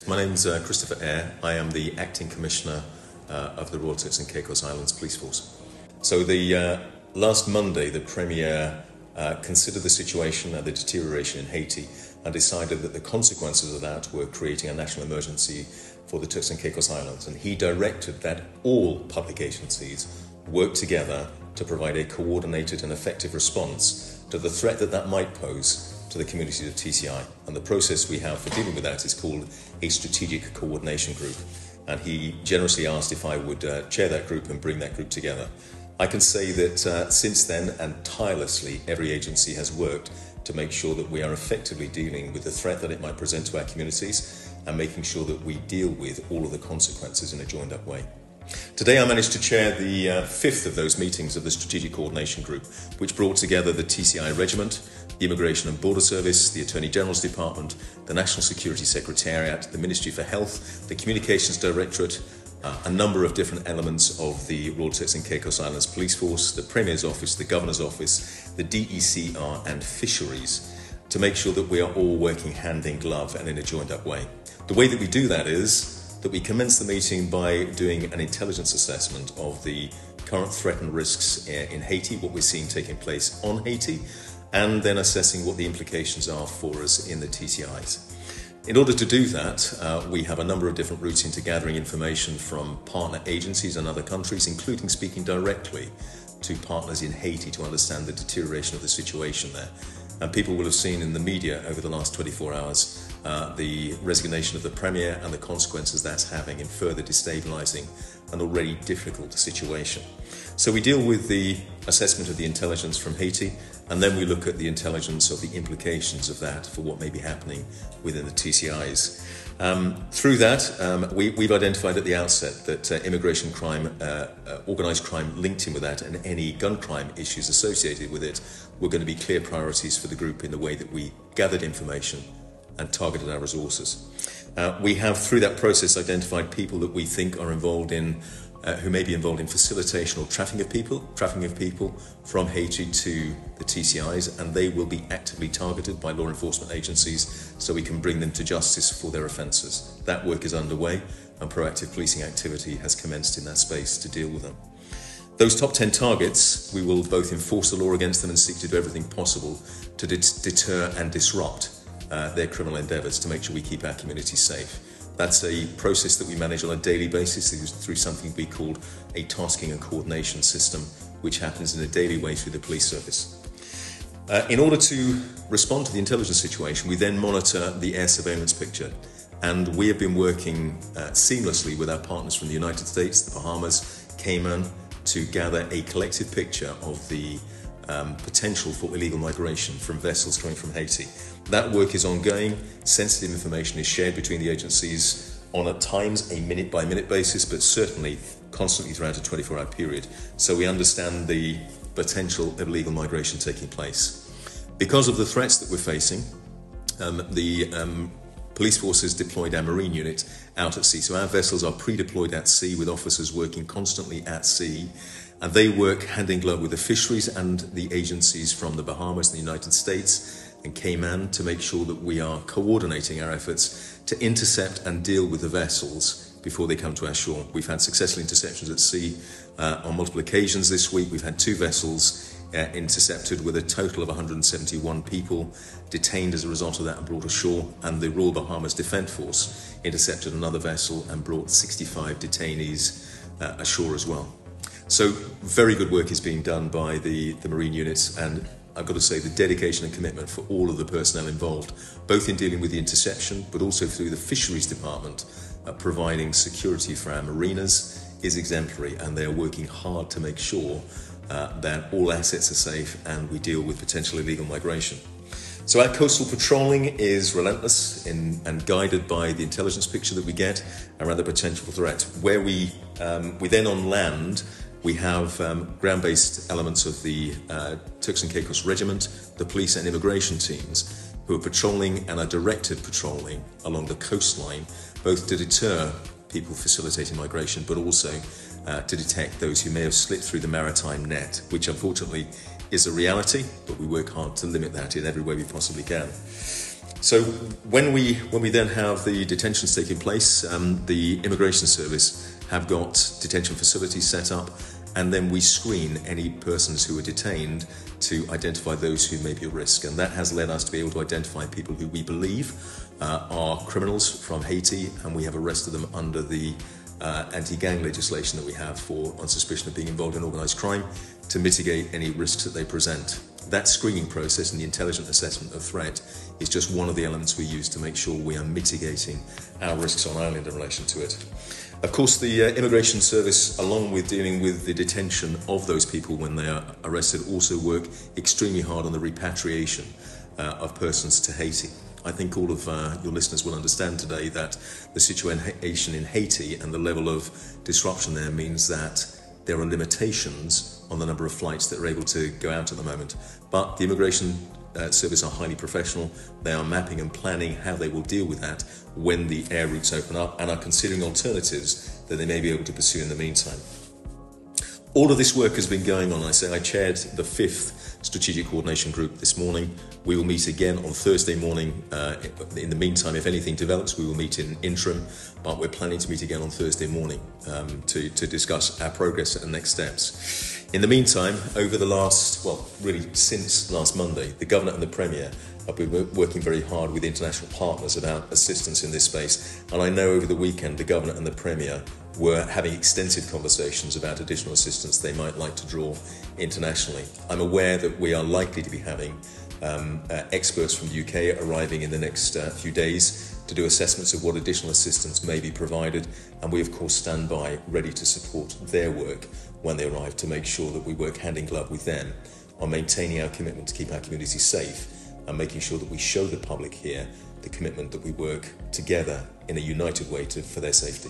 My name's Christopher Eyre. I am the Acting Commissioner of the Royal Turks and Caicos Islands Police Force. So last Monday, the Premier considered the situation and the deterioration in Haiti and decided that the consequences of that were creating a national emergency for the Turks and Caicos Islands. And he directed that all public agencies work together to provide a coordinated and effective response to the threat that might pose to the communities of TCI. And the process we have for dealing with that is called a strategic coordination group. And he generously asked if I would chair that group and bring that group together. I can say that since then and tirelessly, every agency has worked to make sure that we are effectively dealing with the threat that it might present to our communities and making sure that we deal with all of the consequences in a joined up way. Today I managed to chair the fifth of those meetings of the Strategic Coordination Group, which brought together the TCI Regiment, the Immigration and Border Service, the Attorney General's Department, the National Security Secretariat, the Ministry for Health, the Communications Directorate, a number of different elements of the Royal Turks and Caicos Islands Police Force, the Premier's Office, the Governor's Office, the DECR and Fisheries, to make sure that we are all working hand in glove and in a joined up way. The way that we do that is that we commence the meeting by doing an intelligence assessment of the current threat and risks in Haiti, what we're seeing taking place on Haiti, and then assessing what the implications are for us in the TCIs. In order to do that, we have a number of different routes into gathering information from partner agencies and other countries, including speaking directly to partners in Haiti to understand the deterioration of the situation there. And people will have seen in the media over the last 24 hours the resignation of the Premier and the consequences that's having in further destabilising an already difficult situation. So we deal with the assessment of the intelligence from Haiti, and then we look at the intelligence of the implications of that for what may be happening within the TCIs. Through that, we've identified at the outset that immigration crime, organised crime linked in with that, and any gun crime issues associated with it were going to be clear priorities for the group in the way that we gathered information and targeted our resources. We have, through that process, identified people that we think are involved in, who may be involved in facilitation or trafficking of people from Haiti to the TCIs, and they will be actively targeted by law enforcement agencies so we can bring them to justice for their offences. That work is underway, and proactive policing activity has commenced in that space to deal with them. Those top 10 targets, we will both enforce the law against them and seek to do everything possible to deter and disrupt their criminal endeavours to make sure we keep our communities safe. That's a process that we manage on a daily basis through something we call a tasking and coordination system, which happens in a daily way through the police service. In order to respond to the intelligence situation, we then monitor the air surveillance picture. And we have been working seamlessly with our partners from the United States, the Bahamas, Cayman, to gather a collective picture of the potential for illegal migration from vessels coming from Haiti. That work is ongoing. Sensitive information is shared between the agencies on at times a minute-by-minute basis, but certainly constantly throughout a 24-hour period. So we understand the potential of illegal migration taking place. Because of the threats that we're facing, the police forces deployed our marine unit out at sea. So our vessels are pre-deployed at sea with officers working constantly at sea. And they work hand in glove with the fisheries and the agencies from the Bahamas, the United States and Cayman to make sure that we are coordinating our efforts to intercept and deal with the vessels before they come to our shore. We've had successful interceptions at sea on multiple occasions this week. We've had 2 vessels intercepted with a total of 171 people detained as a result of that and brought ashore, and the Royal Bahamas Defence Force intercepted another vessel and brought 65 detainees ashore as well. So very good work is being done by the marine units, and I've got to say the dedication and commitment for all of the personnel involved, both in dealing with the interception but also through the fisheries department providing security for our marinas is exemplary, and they are working hard to make sure that all assets are safe and we deal with potential illegal migration. So our coastal patrolling is relentless and guided by the intelligence picture that we get around the potential threat. Where we then on land, we have ground-based elements of the Turks and Caicos Regiment, the police and immigration teams, who are patrolling and are directed patrolling along the coastline, both to deter people facilitating migration, but also to detect those who may have slipped through the maritime net, which unfortunately is a reality, but we work hard to limit that in every way we possibly can. So when we then have the detentions taking place, the Immigration Service have got detention facilities set up, and then we screen any persons who are detained to identify those who may be at risk. And that has led us to be able to identify people who we believe are criminals from Haiti, and we have arrested them under the anti-gang legislation that we have on suspicion of being involved in organised crime to mitigate any risks that they present. That screening process and the intelligent assessment of threat is just one of the elements we use to make sure we are mitigating our risks on Ireland in relation to it. Of course, the Immigration Service, along with dealing with the detention of those people when they are arrested, also work extremely hard on the repatriation of persons to Haiti. I think all of your listeners will understand today that the situation in Haiti and the level of disruption there means that there are limitations on the number of flights that are able to go out at the moment. But the Immigration Service are highly professional. They are mapping and planning how they will deal with that when the air routes open up, and are considering alternatives that they may be able to pursue in the meantime. All of this work has been going on. I chaired the 5th Strategic Coordination Group this morning. We will meet again on Thursday morning. In the meantime, if anything develops, we will meet in interim, but we're planning to meet again on Thursday morning to discuss our progress and next steps. In the meantime, over the last, really since last Monday, the Governor and the Premier have been working very hard with international partners about assistance in this space. And I know over the weekend, the Governor and the Premier were having extensive conversations about additional assistance they might like to draw internationally. I'm aware that we are likely to be having experts from the UK arriving in the next few days to do assessments of what additional assistance may be provided, and we of course stand by ready to support their work when they arrive to make sure that we work hand in glove with them on maintaining our commitment to keep our communities safe and making sure that we show the public here the commitment that we work together in a united way for their safety.